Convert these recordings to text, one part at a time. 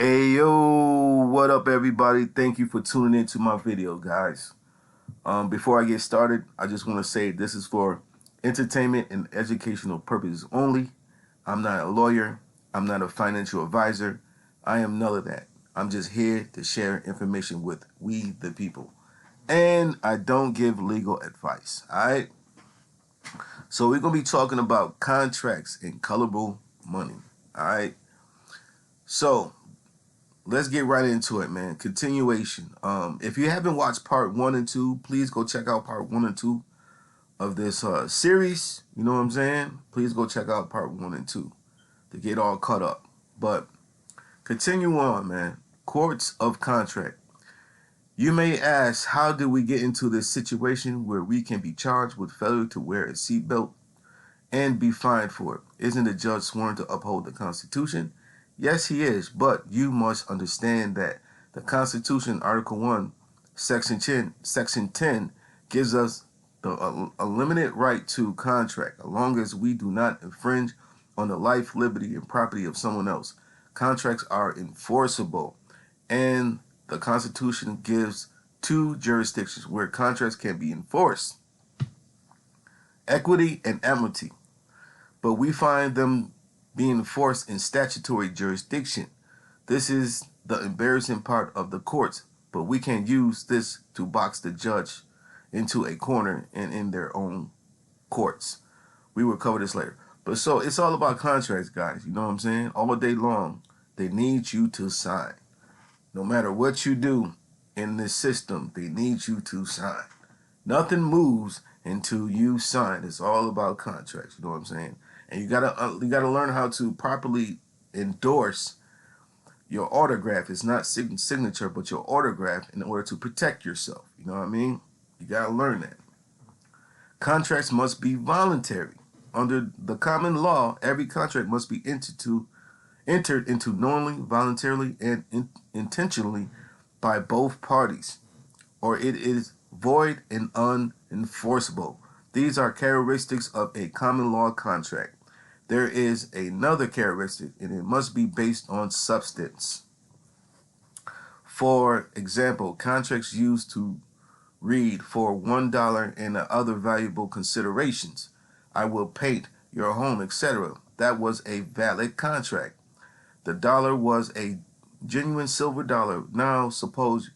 Hey yo, what up everybody? Thank you for tuning into my video, guys. Before I get started, I just want to say this is for entertainment and educational purposes only. I'm not a lawyer. I'm not a financial advisor. I am none of that. I'm just here to share information with we the people. And I don't give legal advice. Alright? So we're gonna be talking about contracts and colorable money. Alright? So let's get right into it, man. Continuation. If you haven't watched part 1 and 2, please go check out part 1 and 2 of this series. You know what I'm saying? Please go check out part 1 and 2 to get all caught up. But continue on, man. Courts of contract. You may ask, how did we get into this situation where we can be charged with failure to wear a seatbelt and be fined for it? Isn't the judge sworn to uphold the Constitution? Yes, he is, but you must understand that the Constitution, Article 1, Section 10 gives us a limited right to contract, as long as we do not infringe on the life, liberty, and property of someone else. Contracts are enforceable, and the Constitution gives 2 jurisdictions where contracts can be enforced: equity and amity. But we find them being enforced in statutory jurisdiction. This is the embarrassing part of the courts, but we can use this to box the judge into a corner and in their own courts. We will cover this later. But so it's all about contracts, guys. You know what I'm saying? All day long, they need you to sign. No matter what you do in this system, they need you to sign. Nothing moves until you sign. It's all about contracts. You know what I'm saying? And you gotta learn how to properly endorse your autograph. It's not signature, but your autograph, in order to protect yourself. You know what I mean? You gotta learn that. Contracts must be voluntary. Under the common law, every contract must be entered into knowingly, voluntarily, and intentionally by both parties, or it is void and unenforceable. These are characteristics of a common law contract. There is another characteristic, and it must be based on substance. For example, contracts used to read for $1 and the other valuable considerations. I will paint your home, etc. That was a valid contract. The dollar was a genuine silver dollar. Now suppose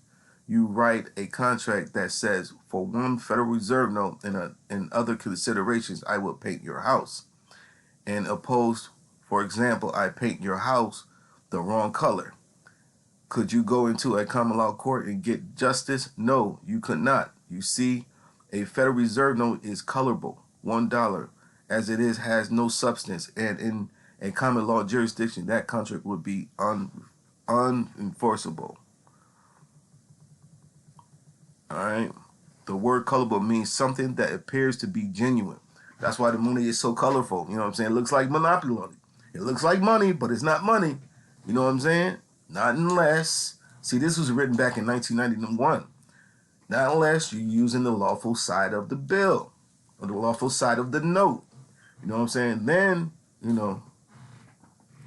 you write a contract that says, for one Federal Reserve note and other considerations, I will paint your house. And opposed, for example, I paint your house the wrong color. Could you go into a common law court and get justice? No, you could not. You see, a Federal Reserve note is colorable, $1, as it is has no substance, and in a common law jurisdiction, that contract would be unenforceable. Alright? The word colorable means something that appears to be genuine. That's why the money is so colorful. You know what I'm saying? It looks like monopoly money. It looks like money, but it's not money. You know what I'm saying? Not unless, see, this was written back in 1991. Not unless you're using the lawful side of the bill or the lawful side of the note. You know what I'm saying? Then, you're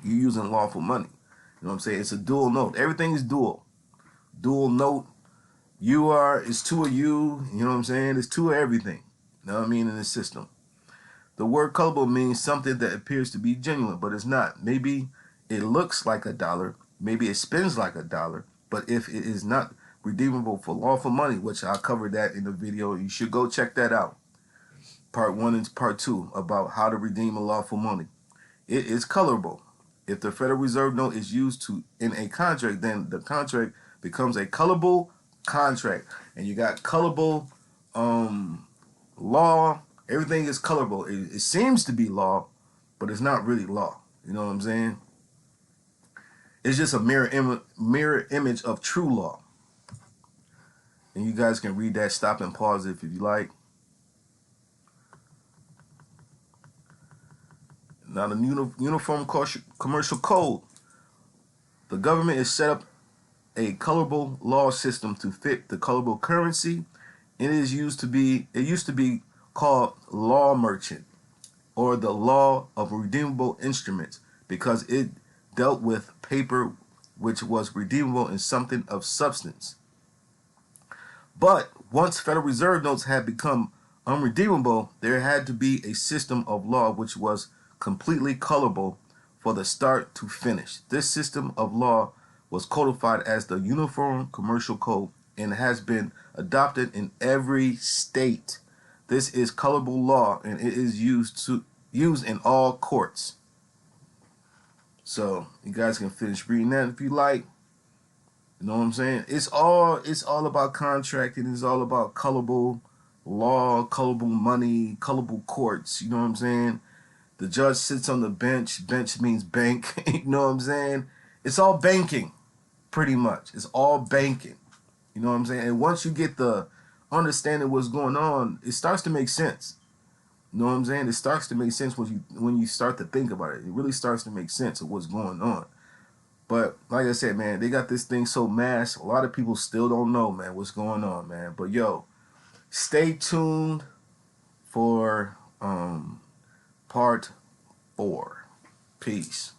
using lawful money. You know what I'm saying? It's a dual note. Everything is dual. Dual note. It's 2 of you. You know what I'm saying? It's 2 of everything. You know what I mean? In this system. The word colorable means something that appears to be genuine, but it's not. Maybe it looks like $1. Maybe it spins like $1. But if it is not redeemable for lawful money, which I'll cover that in the video, you should go check that out. Part 1 and part 2 about how to redeem a lawful money. It is colorable. If the Federal Reserve note is used in a contract, then the contract becomes a colorable contract. And you got colorable law. Everything is colorable. It seems to be law, but it's not really law. You know what I'm saying? It's just a mirror image of true law. And you guys can read that, stop and pause if you like. Now the Uniform Commercial Code. The government has set up a colorable law system to fit the colorable currency. It used to be called law merchant, or the law of redeemable instruments, because it dealt with paper which was redeemable in something of substance. But once Federal Reserve notes had become unredeemable, there had to be a system of law which was completely colorable for the start to finish. This system of law was codified as the Uniform Commercial Code and has been adopted in every state. This is colorable law and it is used in all courts. So you guys can finish reading that if you like. You know what I'm saying? It's all about contracting. It's all about colorable law, colorable money, colorable courts. You know what I'm saying? The judge sits on the bench. Bench means bank. You know what I'm saying? It's all banking, pretty much. It's all banking. You know what I'm saying? And once you get the understanding what's going on, it starts to make sense. You know what I'm saying? It starts to make sense when you start to think about it. It really starts to make sense of what's going on. But like I said, man, they got this thing so masked. A lot of people still don't know, man, what's going on, man. But yo, stay tuned for part 4. Peace.